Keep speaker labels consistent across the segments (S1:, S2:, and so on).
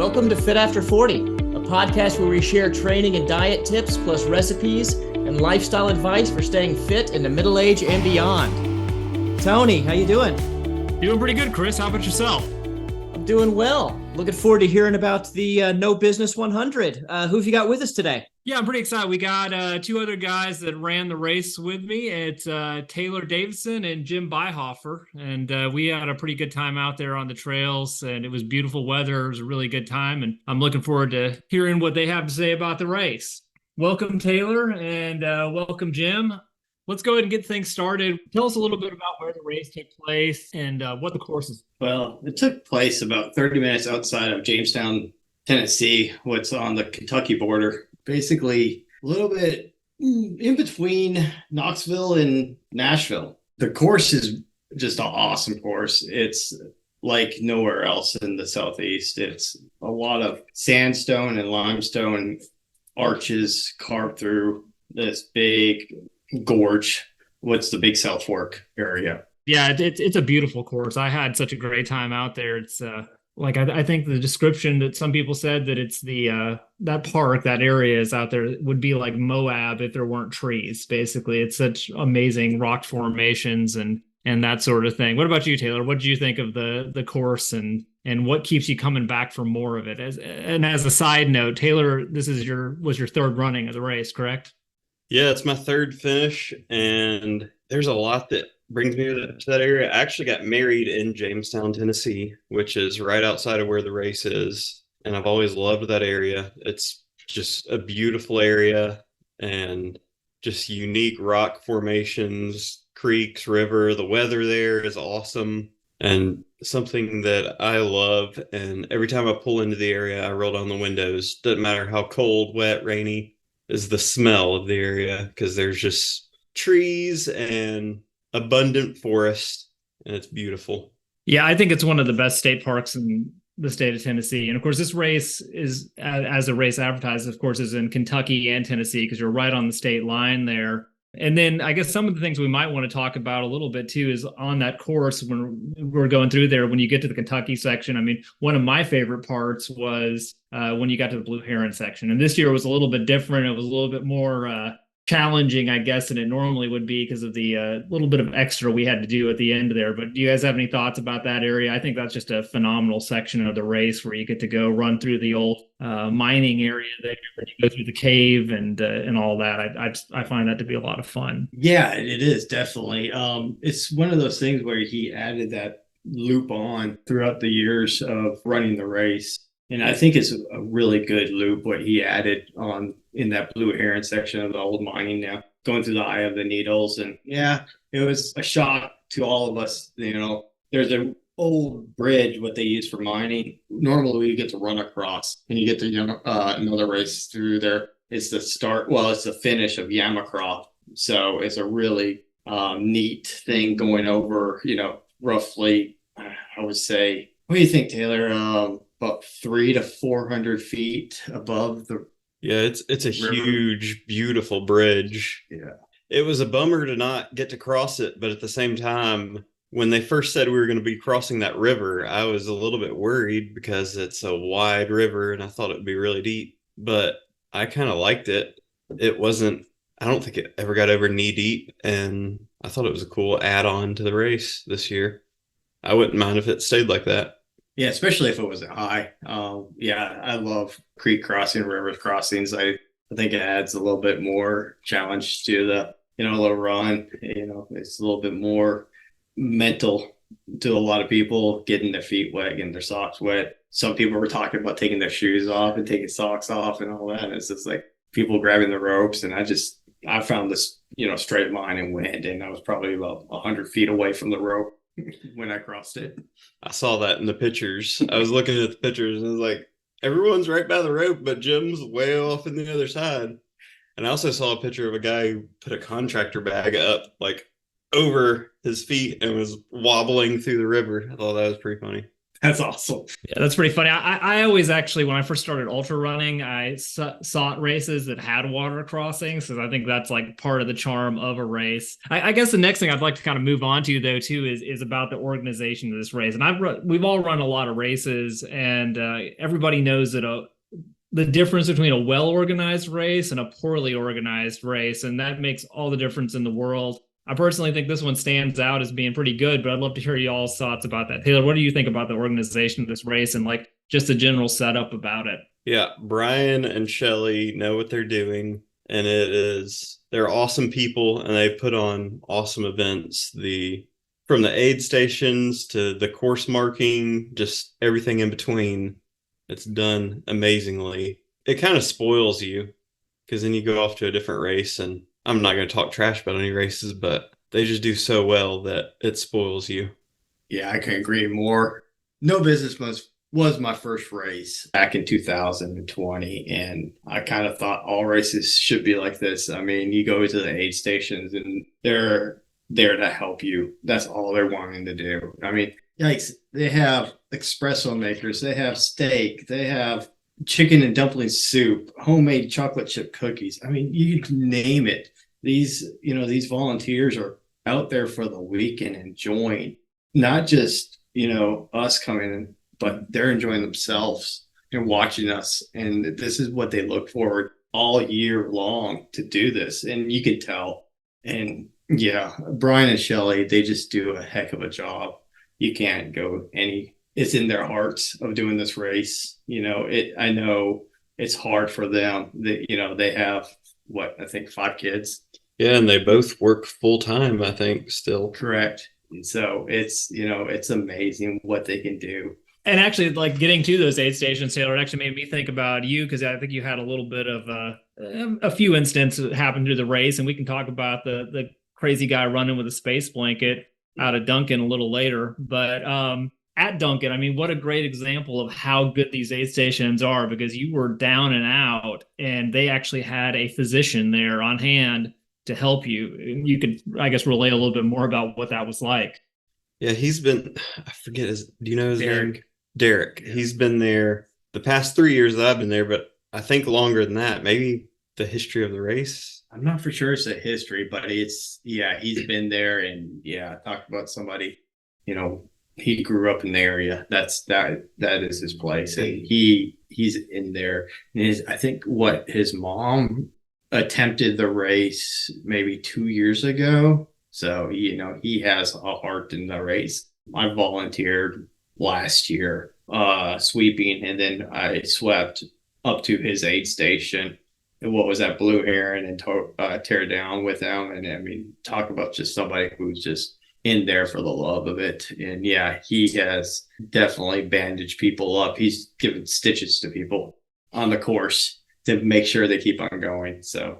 S1: Welcome to Fit After 40, a podcast where we share training and diet tips plus recipes and lifestyle advice for staying fit in the middle age and beyond. Tony, how you doing?
S2: Doing pretty good, Chris. How about yourself?
S1: I'm doing well. Looking forward to hearing about the No Business 100. Who have you got with us today?
S2: Yeah, I'm pretty excited. We got two other guys that ran the race with me. It's Taylor Davidson and Jim Byhofer. And we had a pretty good time out there on the trails, and it was beautiful weather. It was a really good time, and I'm looking forward to hearing what they have to say about the race. Welcome, Taylor, and welcome, Jim. Let's go ahead and get things started. Tell us a little bit about where the race took place and what the course is.
S3: Well, it took place about 30 minutes outside of Jamestown, Tennessee, what's on the Kentucky border. Basically, a little bit in between Knoxville and Nashville. The course is just an awesome course. It's like nowhere else in the Southeast. It's a lot of sandstone and limestone arches carved through this big gorge. What's the Big South Fork area?
S2: Yeah, it's a beautiful course. I had such a great time out there. It's I think the description that some people said that it's the that park, that area is out there would be like Moab if there weren't trees. Basically, it's such amazing rock formations and that sort of thing. What about you, Taylor? What did you think of the course and what keeps you coming back for more of it? As a side note, Taylor, this was your third running of the race, correct?
S4: Yeah, it's my third finish, and there's a lot that brings me to that area. I actually got married in Jamestown, Tennessee, which is right outside of where the race is. And I've always loved that area. It's just a beautiful area and just unique rock formations, creeks, river. The weather there is awesome and something that I love. And every time I pull into the area, I roll down the windows. Doesn't matter how cold, wet, rainy, is the smell of the area because there's just trees and abundant forest, and it's beautiful.
S2: Yeah, I think it's one of the best state parks in the state of Tennessee. And of course, this race is, as a race advertised, of course, is in Kentucky and Tennessee because you're right on the state line there. And then I guess some of the things we might want to talk about a little bit too is on that course when we're going through there, when you get to the Kentucky section. I mean, one of my favorite parts was when you got to the Blue Heron section. And this year was a little bit different. It was a little bit more challenging, I guess, than it normally would be because of the little bit of extra we had to do at the end there. But do you guys have any thoughts about that area? I think that's just a phenomenal section of the race where you get to go run through the old mining area there, and you go through the cave and all that. I find that to be a lot of fun.
S3: Yeah, it is definitely. It's one of those things where he added that loop on throughout the years of running the race. And I think it's a really good loop what he added on in that Blue Heron section of the old mining now, going through the Eye of the Needles. And yeah, it was a shock to all of us. You know, there's an old bridge, what they use for mining. Normally we get to run across and you get to another race through there. It's the start. Well, it's the finish of Yamacraft. So it's a really neat thing going over, roughly, I would say, what do you think, Taylor? About 300 to 400 feet above the.
S4: Yeah, it's a river. Huge, beautiful bridge.
S3: Yeah.
S4: It was a bummer to not get to cross it, but at the same time, when they first said we were going to be crossing that river, I was a little bit worried because it's a wide river and I thought it would be really deep, but I kind of liked it. It wasn't, I don't think it ever got over knee deep, and I thought it was a cool add-on to the race this year. I wouldn't mind if it stayed like that.
S3: Yeah, especially if it was high. Yeah, I love creek crossing, river crossings. I think it adds a little bit more challenge to the, little run. It's a little bit more mental to a lot of people, getting their feet wet, getting their socks wet. Some people were talking about taking their shoes off and taking socks off and all that. And it's just like people grabbing the ropes. And I found this, straight line and wind, and I was probably about 100 feet away from the rope when I crossed it.
S4: I saw that in the pictures. I was looking at the pictures and it was like, everyone's right by the rope, but Jim's way off in the other side. And I also saw a picture of a guy who put a contractor bag up like over his feet and was wobbling through the river. I thought that was pretty funny.
S3: That's awesome.
S2: Yeah, that's pretty funny. I always actually, when I first started ultra running, I sought races that had water crossings because I think that's like part of the charm of a race. I guess the next thing I'd like to kind of move on to though too is about the organization of this race. And we've all run a lot of races, and everybody knows that the difference between a well-organized race and a poorly organized race, and that makes all the difference in the world. I personally think this one stands out as being pretty good, but I'd love to hear y'all's thoughts about that. Taylor, what do you think about the organization of this race and like just the general setup about it?
S4: Yeah, Brian and Shelly know what they're doing, and they're awesome people, and they put on awesome events. From the aid stations to the course marking, just everything in between, it's done amazingly. It kind of spoils you because then you go off to a different race, and I'm not going to talk trash about any races, but they just do so well that it spoils you.
S3: Yeah, I can agree more. No Business was my first race back in 2020, and I kind of thought all races should be like this. I mean, you go to the aid stations and they're there to help you. That's all they're wanting to do. I mean, yikes, they have espresso makers, they have steak, they have chicken and dumpling soup, homemade chocolate chip cookies. I mean, you can name it. These volunteers are out there for the week and enjoying not just, us coming in, but they're enjoying themselves and watching us. And this is what they look forward all year long to do this. And you can tell. And yeah, Brian and Shelly, they just do a heck of a job. You can't go it's in their hearts of doing this race. I know it's hard for them that, they have I think 5 kids.
S4: Yeah. And they both work full time, I think, still.
S3: Correct. And so it's amazing what they can do.
S2: And actually, like getting to those aid stations, Taylor, it actually made me think about you because I think you had a little bit of a few incidents that happened through the race, and we can talk about the crazy guy running with a space blanket out of Duncan a little later. But at Duncan, I mean, what a great example of how good these aid stations are, because you were down and out, and they actually had a physician there on hand to help you. You could, I guess, relay a little bit more about what that was like.
S4: Yeah, I forget do you know his
S3: Derek.
S4: name? Derek. Yeah. He's been there the past 3 years that I've been there, but I think longer than that, maybe the history of the race.
S3: I'm not for sure it's a history, but he's been there, and talk about somebody, he grew up in the area. That is his place. And he's in there. And I think his mom attempted the race maybe 2 years ago. So, he has a heart in the race. I volunteered last year, sweeping, and then I swept up to his aid station. And what was that, Blue Heron, and tear down with them. And I mean, talk about just somebody who's just in there for the love of it. And he has definitely bandaged people up. He's given stitches to people on the course to make sure they keep on going. So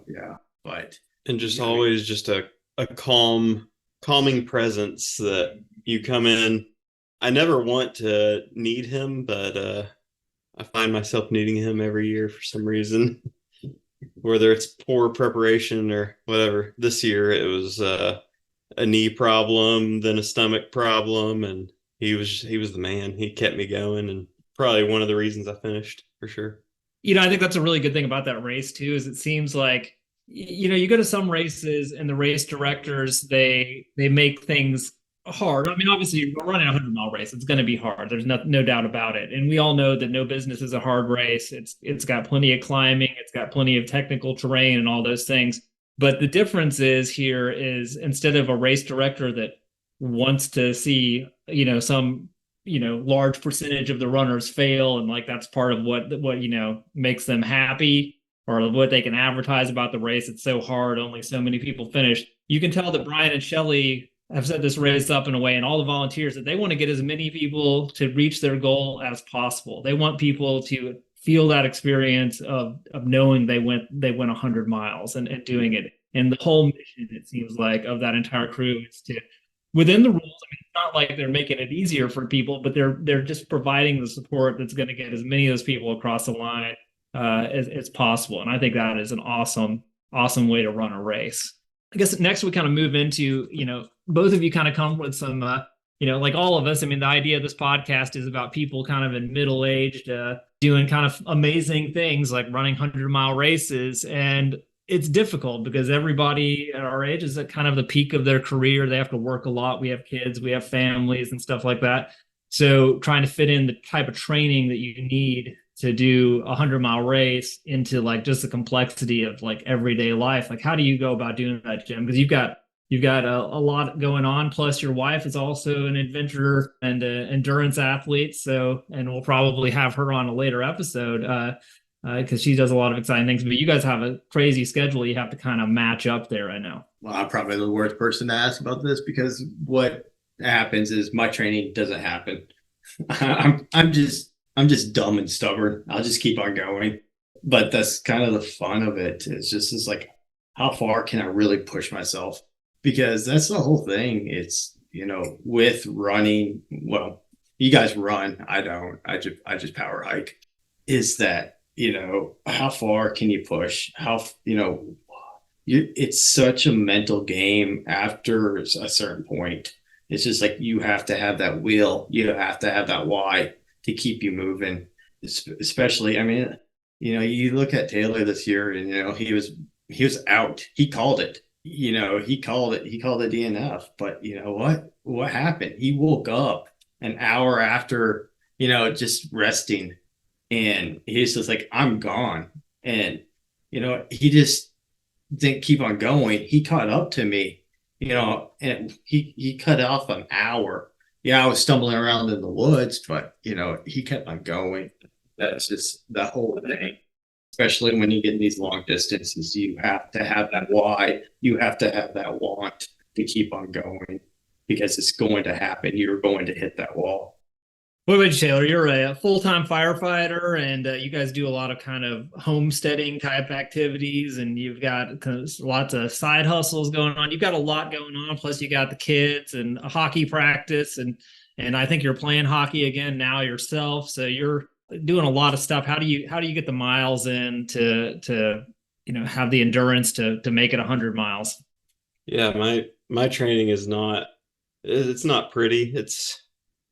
S4: and just always just a calming presence that you come in. I never want to need him, but I find myself needing him every year for some reason, whether it's poor preparation or whatever. This year it was a knee problem, then a stomach problem, and he was the man. He kept me going, and probably one of the reasons I finished, for sure.
S2: I think that's a really good thing about that race too, is it seems like, you go to some races and the race directors, they make things hard. I mean, obviously you're running a 100-mile race. It's going to be hard. There's no doubt about it. And we all know that No Business is a hard race. It's got plenty of climbing. It's got plenty of technical terrain and all those things. But the difference is instead of a race director that wants to see, some, large percentage of the runners fail, and like that's part of what makes them happy, or what they can advertise about the race. It's so hard. Only so many people finish. You can tell that Brian and Shelly have set this race up in a way, and all the volunteers, that they want to get as many people to reach their goal as possible. They want people to feel that experience of knowing they went 100 miles and doing it. And the whole mission, it seems like, of that entire crew is to, within the rules, I mean, it's not like they're making it easier for people, but they're just providing the support that's going to get as many of those people across the line as possible. And I think that is an awesome way to run a race. I guess next we kind of move into, both of you kind of come with some like all of us, I mean, the idea of this podcast is about people kind of in middle-aged, doing kind of amazing things like running 100-mile races. And it's difficult because everybody at our age is at kind of the peak of their career. They have to work a lot. We have kids, we have families and stuff like that. So trying to fit in the type of training that you need to do a 100-mile race into like just the complexity of like everyday life. Like, how do you go about doing that, Jim? Because you've got a lot going on. Plus your wife is also an adventurer and an endurance athlete. So, and we'll probably have her on a later episode because she does a lot of exciting things, but you guys have a crazy schedule. You have to kind of match up there. I know.
S3: Well, I'm probably the worst person to ask about this because what happens is my training doesn't happen. I'm just dumb and stubborn. I'll just keep on going. But that's kind of the fun of it. It's like, how far can I really push myself? Because that's the whole thing. It's, with running, well, you guys run. I don't. I just power hike. Is that, how far can you push? It's such a mental game after a certain point. It's just like you have to have that will. You have to have that why to keep you moving. Especially, I mean, you look at Taylor this year, and he was out. He called it. He called it DNF. But you know what? What happened? He woke up an hour after, just resting, and he's just like, I'm gone. And he just didn't keep on going. He caught up to me. And he cut off an hour. Yeah, I was stumbling around in the woods, but he kept on going. That's just the whole thing. Especially when you get in these long distances, you have to have that why. You have to have that want to keep on going because it's going to happen. You're going to hit that wall.
S2: What about you, Taylor? You're a full-time firefighter, and you guys do a lot of kind of homesteading type activities, and you've got lots of side hustles going on. You've got a lot going on. Plus, you got the kids and a hockey practice, and I think you're playing hockey again now yourself. So you're doing a lot of stuff. How do you get the miles in to have the endurance to make it 100 miles?
S4: Yeah, my training is not pretty. It's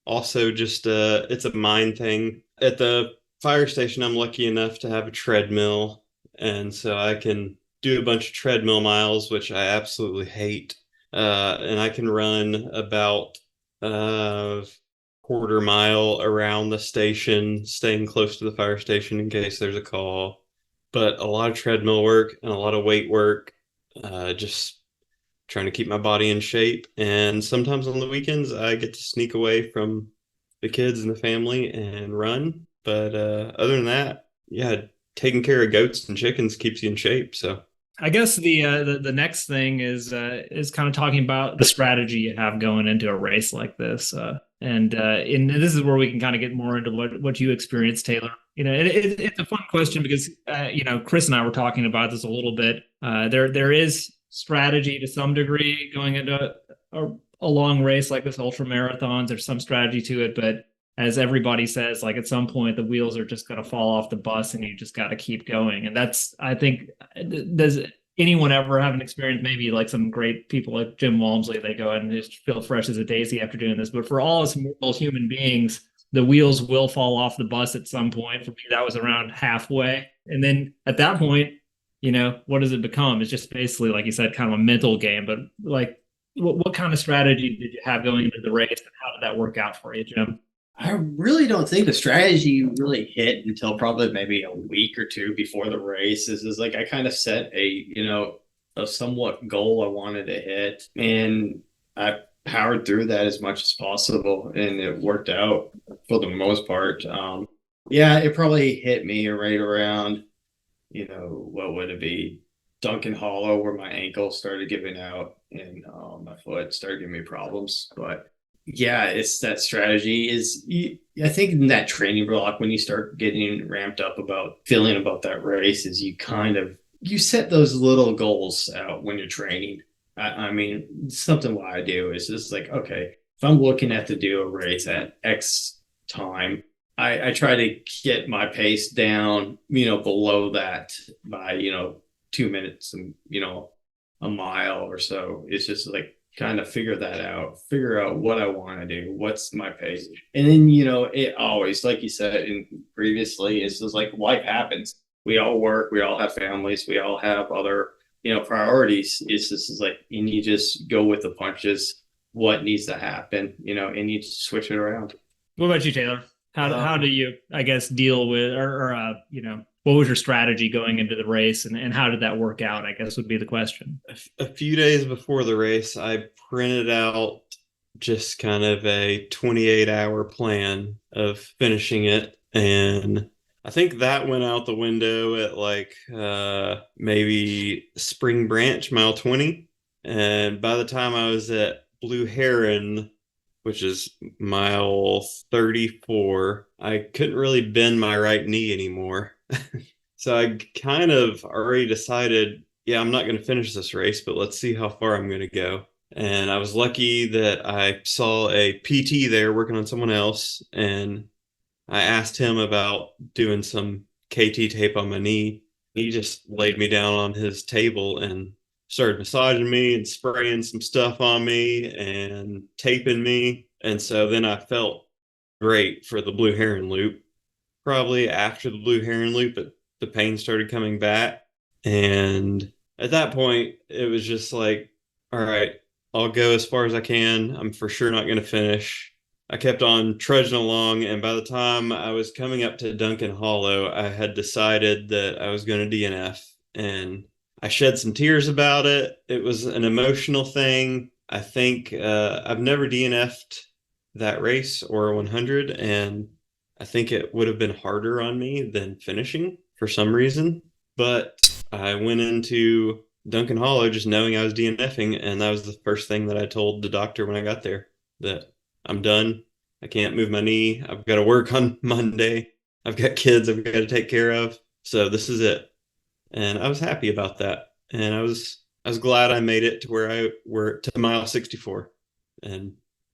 S4: also just it's a mind thing. At the fire station, I'm lucky enough to have a treadmill, and so I can do a bunch of treadmill miles, which I absolutely hate. And I can run about quarter mile around the station, staying close to the fire station in case there's a call. But a lot of treadmill work and a lot of weight work, just trying to keep my body in shape. And sometimes on the weekends, I get to sneak away from the kids and the family and run. But other than that, yeah, taking care of goats and chickens keeps you in shape. So
S2: I guess the next thing is kind of talking about the strategy you have going into a race like this. And this is where we can kind of get more into what you experienced, Taylor. It's a fun question because Chris and I were talking about this a little bit. There is strategy to some degree going into a long race like this, ultra marathons. There's some strategy to it, but as everybody says, like at some point the wheels are just going to fall off the bus and you just got to keep going. And that's, I think, does anyone ever have an experience? Maybe like some great people like Jim Walmsley, they go and just feel fresh as a daisy after doing this. But for all us mortal human beings, the wheels will fall off the bus at some point. For me, that was around halfway. And then at that point, what does it become? It's just basically, like you said, kind of a mental game. But like, what kind of strategy did you have going into the race, and how did that work out for you, Jim?
S3: I really don't think the strategy really hit until probably maybe a week or two before the race. This is like I kind of set a somewhat goal I wanted to hit, and I powered through that as much as possible, and it worked out for the most part. It probably hit me right around, what would it be? Duncan Hollow, where my ankle started giving out and my foot started giving me problems. But yeah, it's that strategy I think in that training block, when you start getting ramped up about feeling about that race, is you set those little goals out when you're training. I mean, something what I do is just like, okay, if I'm looking to do a race at X time, I try to get my pace down, below that by, 2 minutes and, a mile or so. It's just like, kind of figure that out, figure out what I want to do, what's my pace. And then, it always, like you said previously, it's just like life happens. We all work, we all have families, we all have other, priorities. It's just is like, and you just go with the punches, what needs to happen, and you just switch it around.
S2: What about you, Taylor? How do you, I guess, deal with, what was your strategy going into the race, and how did that work out, I guess, would be the question.
S4: A few days before the race, I printed out just kind of a 28-hour plan of finishing it. And I think that went out the window at like maybe Spring Branch, mile 20. And by the time I was at Blue Heron, which is mile 34, I couldn't really bend my right knee anymore. So I kind of already decided, yeah, I'm not going to finish this race, but let's see how far I'm going to go. And I was lucky that I saw a PT there working on someone else, and I asked him about doing some KT tape on my knee. He just laid me down on his table and started massaging me and spraying some stuff on me and taping me. And so then I felt great for the Blue Heron loop. Probably after the Blue Heron loop, the pain started coming back. And at that point, it was just like, all right, I'll go as far as I can. I'm for sure not going to finish. I kept on trudging along, and by the time I was coming up to Duncan Hollow, I had decided that I was going to DNF, and I shed some tears about it. It was an emotional thing. I think I've never DNF'd that race or 100, and I think it would have been harder on me than finishing for some reason. But I went into Duncan Hollow just knowing I was DNFing, and that was the first thing that I told the doctor when I got there, that I'm done. I can't move my knee. I've got to work on Monday. I've got kids I've got to take care of. So this is it. And I was happy about that. And I was glad I made it to where I were to mile 64 and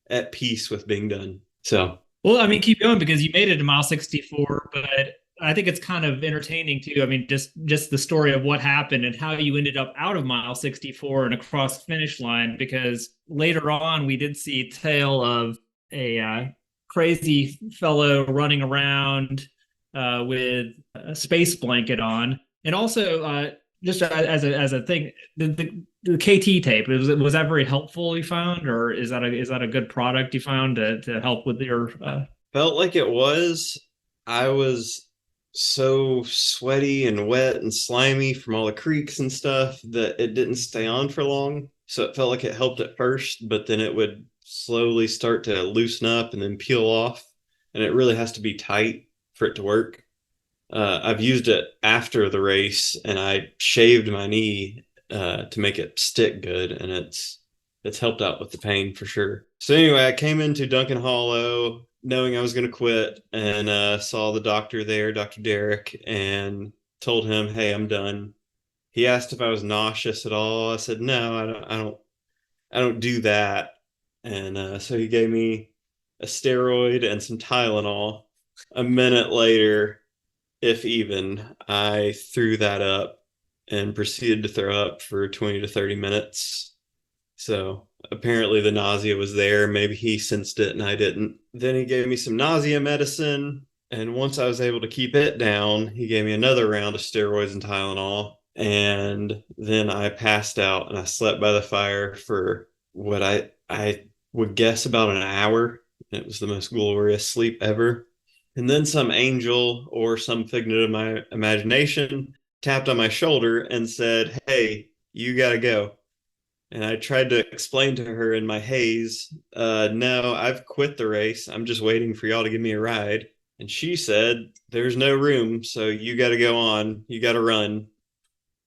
S4: at peace with being done. So,
S2: well, I mean, keep going, because you made it to mile 64, but I think it's kind of entertaining too. I mean, just the story of what happened and how you ended up out of mile 64 and across the finish line, because later on we did see a tale of a crazy fellow running around with a space blanket on, and also just as a thing, the KT tape, was that very helpful, you found, or is that a good product you found to help with your?
S4: Felt like it was. I was so sweaty and wet and slimy from all the creeks and stuff that it didn't stay on for long. So it felt like it helped at first, but then it would slowly start to loosen up and then peel off. And it really has to be tight for it to work. I've used it after the race, and I shaved my knee to make it stick good, and it's helped out with the pain for sure. So anyway, I came into Duncan Hollow knowing I was going to quit, and saw the doctor there, Dr. Derek, and told him, hey, I'm done. He asked if I was nauseous at all. I said, no, I don't do that. And so he gave me a steroid and some Tylenol. A minute later, if even, I threw that up and proceeded to throw up for 20 to 30 minutes. So apparently the nausea was there. Maybe he sensed it and I didn't. Then he gave me some nausea medicine. And once I was able to keep it down, he gave me another round of steroids and Tylenol. And then I passed out and I slept by the fire for what I would guess about an hour. It was the most glorious sleep ever. And then some angel or some figment of my imagination tapped on my shoulder and said, hey, you got to go. And I tried to explain to her in my haze, no, I've quit the race. I'm just waiting for y'all to give me a ride. And she said, there's no room, so you got to go on. You got to run.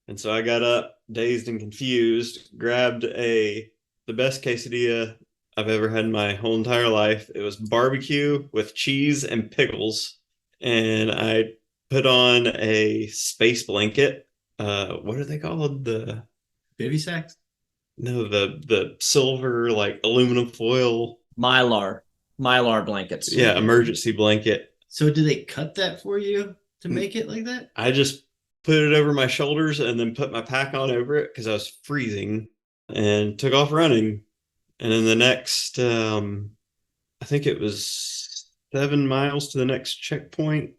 S4: And so I got up, dazed and confused, grabbed the best quesadilla I've ever had in my whole entire life. It was barbecue with cheese and pickles. And I put on a space blanket. What are they called? The
S3: Baby sacks?
S4: No, the silver, like aluminum foil.
S1: Mylar blankets.
S4: Yeah, emergency blanket.
S3: So did they cut that for you to make it like that?
S4: I just put it over my shoulders and then put my pack on over it because I was freezing, and took off running. And then the next, I think it was 7 miles to the next checkpoint.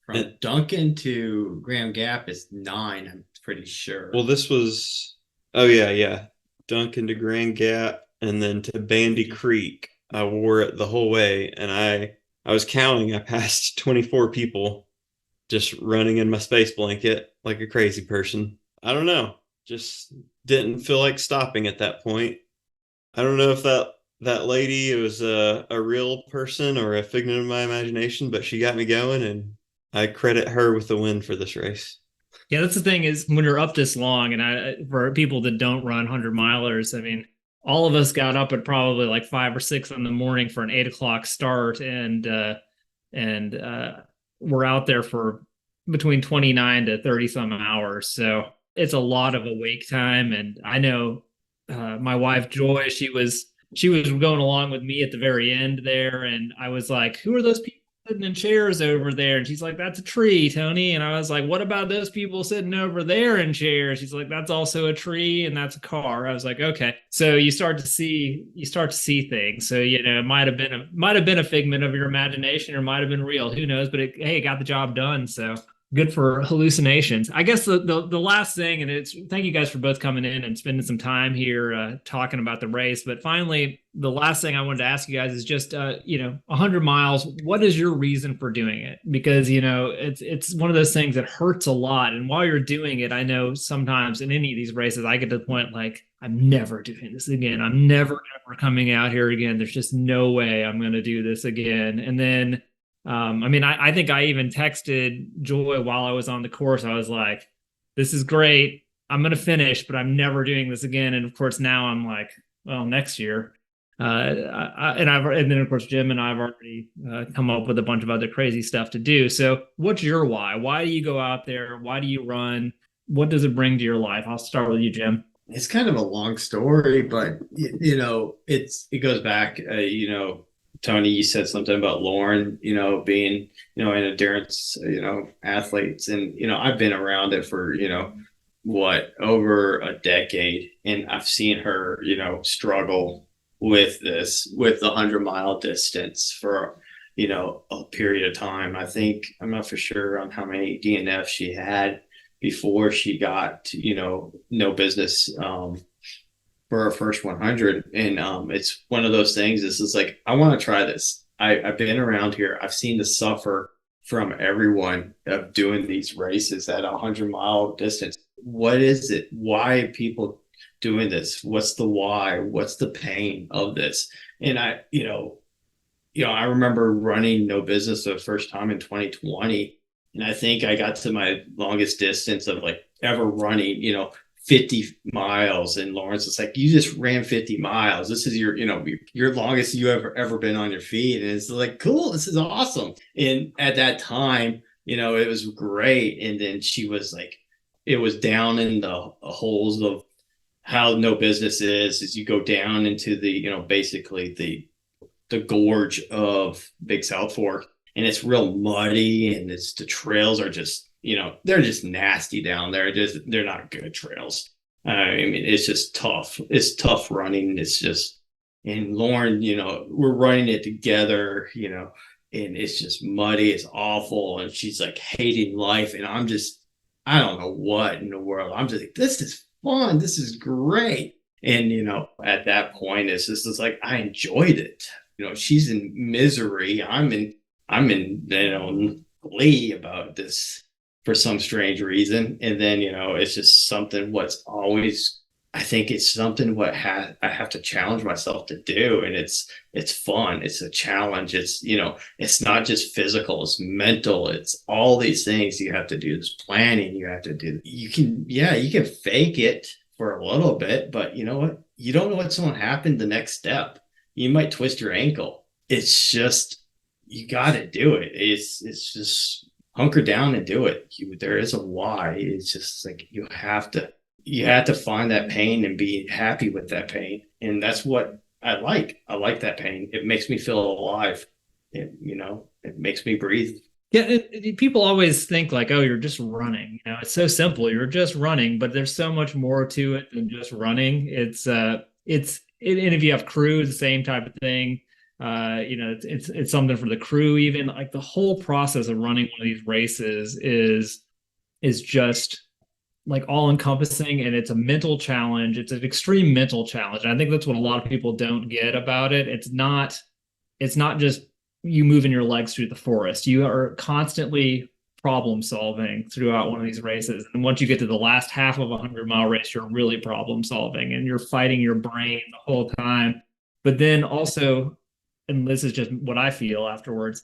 S3: From Duncan to Graham Gap is 9, I'm pretty sure.
S4: Well, this was, oh yeah. Duncan to Grand Gap and then to Bandy Creek. I wore it the whole way, and I was counting. I passed 24 people just running in my space blanket like a crazy person. I don't know. Just didn't feel like stopping at that point. I don't know if that lady was a real person or a figment of my imagination, but she got me going, and I credit her with the win for this race.
S2: Yeah, that's the thing is when you're up this long, and for people that don't run 100-milers, I mean, all of us got up at probably like 5 or 6 in the morning for an 8 o'clock start, and we're out there for between 29 to 30 some hours. So it's a lot of awake time. And I know my wife Joy, she was going along with me at the very end there, and I was like, "Who are those people sitting in chairs over there?" And she's like, "That's a tree, Tony." And I was like, "What about those people sitting over there in chairs?" She's like, "That's also a tree, and that's a car." I was like, "Okay." So you start to see things. So it might have been a figment of your imagination, or might have been real. Who knows? But it got the job done. So good for hallucinations. I guess the last thing, and it's thank you guys for both coming in and spending some time here talking about the race. But finally, the last thing I wanted to ask you guys is just 100 miles. What is your reason for doing it? Because it's one of those things that hurts a lot. And while you're doing it, I know sometimes in any of these races, I get to the point like, I'm never doing this again. I'm never ever coming out here again. There's just no way I'm going to do this again. And then I think I even texted Joy while I was on the course. I was like, this is great. I'm going to finish, but I'm never doing this again. And of course, now I'm like, well, next year. And then of course, Jim and I've already come up with a bunch of other crazy stuff to do. So what's your why? Why do you go out there? Why do you run? What does it bring to your life? I'll start with you, Jim.
S3: It's kind of a long story, but it goes back, Tony, you said something about Lauren, being, an endurance, athletes. And, I've been around it for, over a decade. And I've seen her, struggle with the 100-mile distance for, a period of time. I think, I'm not for sure on how many DNFs she had before she got, no business, for our first 100. And it's one of those things. This is like, I want to try this. I've been around here. I've seen the suffer from everyone of doing these races at 100-mile distance. What is it? Why are people doing this? What's the why? What's the pain of this? And I remember running no business the first time in 2020. And I think I got to my longest distance of like ever running, 50 miles, and Lawrence was like, you just ran 50 miles. This is your longest you ever been on your feet. And it's like, cool, this is awesome. And at that time, it was great. And then she was like, it was down in the holes of how no business is you go down into the, basically the gorge of Big South Fork, and it's real muddy, and the trails are just, they're just nasty down there. They're not good trails. I mean, it's just tough. It's tough running. It's just, and Lauren, we're running it together, and it's just muddy. It's awful. And she's like hating life. And I'm just, I don't know what in the world. I'm just like, this is fun. This is great. And, at that point, it's like, I enjoyed it. She's in misery. I'm in glee about this for some strange reason. And then, it's just something I think it's something I have to challenge myself to do. And it's fun. It's a challenge. It's, it's not just physical, it's mental. It's all these things you have to do. This planning you have to do. You can fake it for a little bit, but you know what? You don't know what's going to happen the next step. You might twist your ankle. It's just, you got to do it. It's just hunker down and do it. There is a why. It's just like, you have to find that pain and be happy with that pain. And that's what I like. I like that pain. It makes me feel alive. It makes me breathe.
S2: Yeah. People always think like, oh, you're just running. It's so simple. You're just running, but there's so much more to it than just running. It's and if you have crew, it's the same type of thing. It's something for the crew. Even like the whole process of running one of these races is just like all encompassing, and it's a mental challenge. It's an extreme mental challenge. And I think that's what a lot of people don't get about it. It's not just you moving your legs through the forest. You are constantly problem solving throughout one of these races. And once you get to the last half of a 100-mile race, you're really problem solving and you're fighting your brain the whole time. But then also, and this is just what I feel afterwards,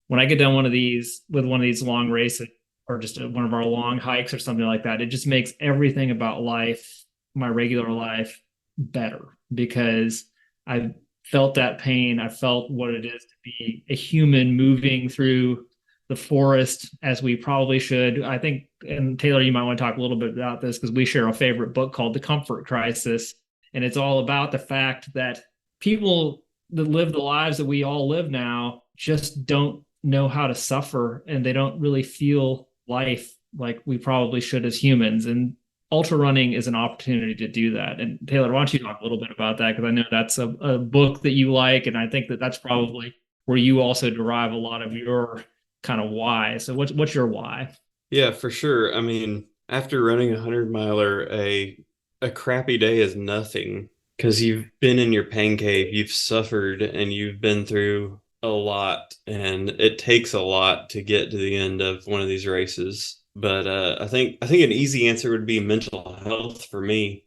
S2: when I get done with one of these long races, or just one of our long hikes or something like that, it just makes everything about life, my regular life, better, because I felt that pain. I felt what it is to be a human moving through the forest, as we probably should. I think, and Taylor, you might want to talk a little bit about this, because we share a favorite book called The Comfort Crisis. And it's all about the fact that people that live the lives that we all live now just don't know how to suffer, and they don't really feel life like we probably should as humans. And ultra running is an opportunity to do that. And Taylor, why don't you talk a little bit about that? Because I know that's a book that you like, and I think that that's probably where you also derive a lot of your kind of why. So what's your why?
S4: Yeah, for sure. I mean, after running a 100-miler, a crappy day is nothing, because you've been in your pain cave, you've suffered, and you've been through a lot, and it takes a lot to get to the end of one of these races. But I think an easy answer would be mental health for me.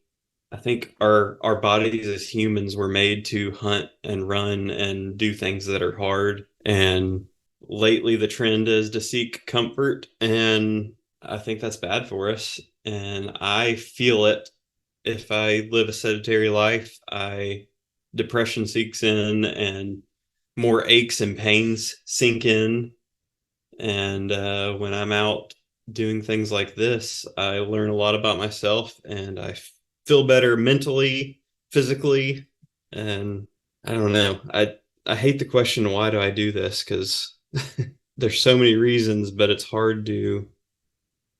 S4: I think our bodies as humans were made to hunt and run and do things that are hard. And lately the trend is to seek comfort, and I think that's bad for us. And I feel it. If I live a sedentary life, depression seeks in, and more aches and pains sink in. And when I'm out doing things like this, I learn a lot about myself, and I feel better mentally, physically. And I don't know. I hate the question, why do I do this? Because there's so many reasons, but it's hard to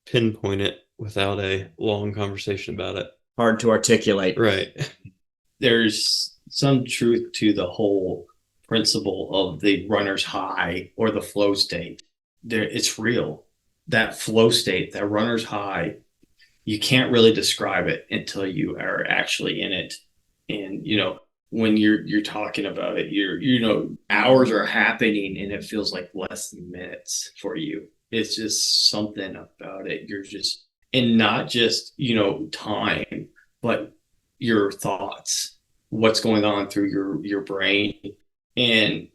S4: pinpoint it without a long conversation about it.
S1: Hard to articulate.
S4: Right.
S3: There's some truth to the whole principle of the runner's high or the flow state. It's real. That flow state, that runner's high, you can't really describe it until you are actually in it. And when you're talking about it, hours are happening and it feels like less than minutes for you. It's just something about it. You're just, and not just time, but your thoughts, what's going on through your brain. And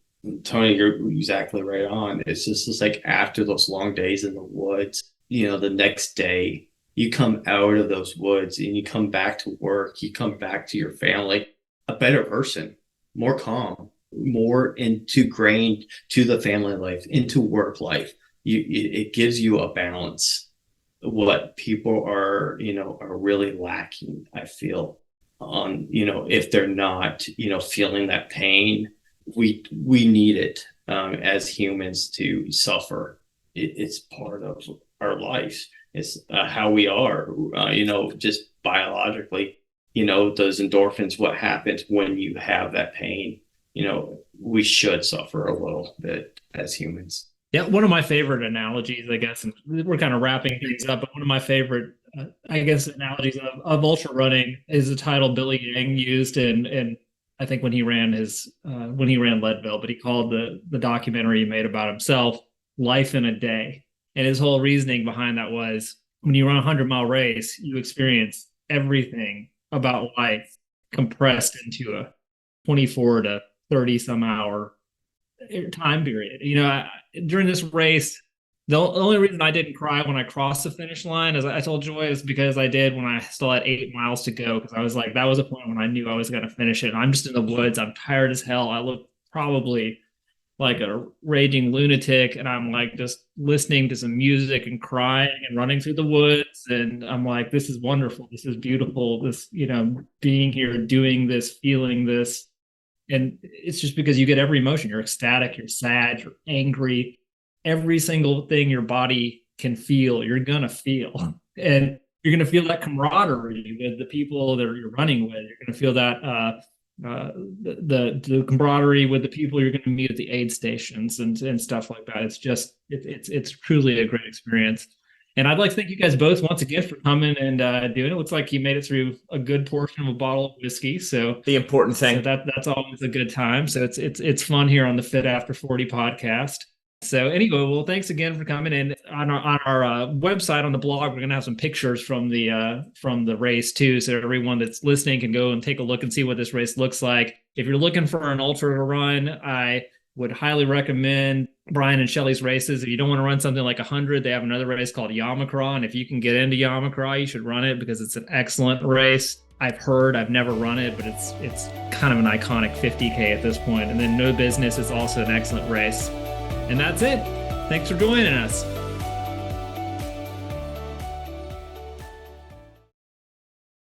S3: Tony, you're exactly right on. It's like after those long days in the woods, the next day you come out of those woods and you come back to work, you come back to your family, a better person, more calm, more ingrained to the family life, into work life. It gives you a balance. What people are really lacking, I feel, on, if they're not, feeling that pain. We need it as humans to suffer. It's part of our life. It's how we are, just biologically, those endorphins, what happens when you have that pain. We should suffer a little bit as humans.
S2: Yeah, one of my favorite analogies, I guess, and we're kind of wrapping things up, but one of my favorite, analogies of ultra running is the title Billy Yang used in I think when he ran Leadville, but he called the documentary he made about himself Life in a Day. And his whole reasoning behind that was, when you run a 100-mile race, you experience everything about life compressed into a 24 to 30 some hour time period. During this race, the only reason I didn't cry when I crossed the finish line, as I told Joy, is because I did when I still had 8 miles to go. Because I was like, that was a point when I knew I was going to finish it. And I'm just in the woods. I'm tired as hell. I look probably like a raging lunatic, and I'm like just listening to some music and crying and running through the woods. And I'm like, this is wonderful. This is beautiful. This, being here, doing this, feeling this. And it's just because you get every emotion. You're ecstatic, you're sad, you're angry. Every single thing your body can feel, you're going to feel. And you're going to feel that camaraderie with the people that you're running with. You're going to feel that the camaraderie with the people you're going to meet at the aid stations and stuff like that. It's truly a great experience. And I'd like to thank you guys both once again for coming and doing it. Looks like you made it through a good portion of a bottle of whiskey. So
S1: The important thing.
S2: so that's always a good time. So it's fun here on the Fit After 40 podcast. So anyway, well, thanks again for coming in. On our website on the blog, we're gonna have some pictures from the race too, so everyone that's listening can go and take a look and see what this race looks like. If you're looking for an ultra to run, I would highly recommend Brian and Shelly's races. If you don't want to run something like 100, they have another race called Yamakra, and if you can get into Yamakra, you should run it because it's an excellent race. I've never run it, but it's kind of an iconic 50K at this point. And then No Business is also an excellent race. And that's it. Thanks for joining us.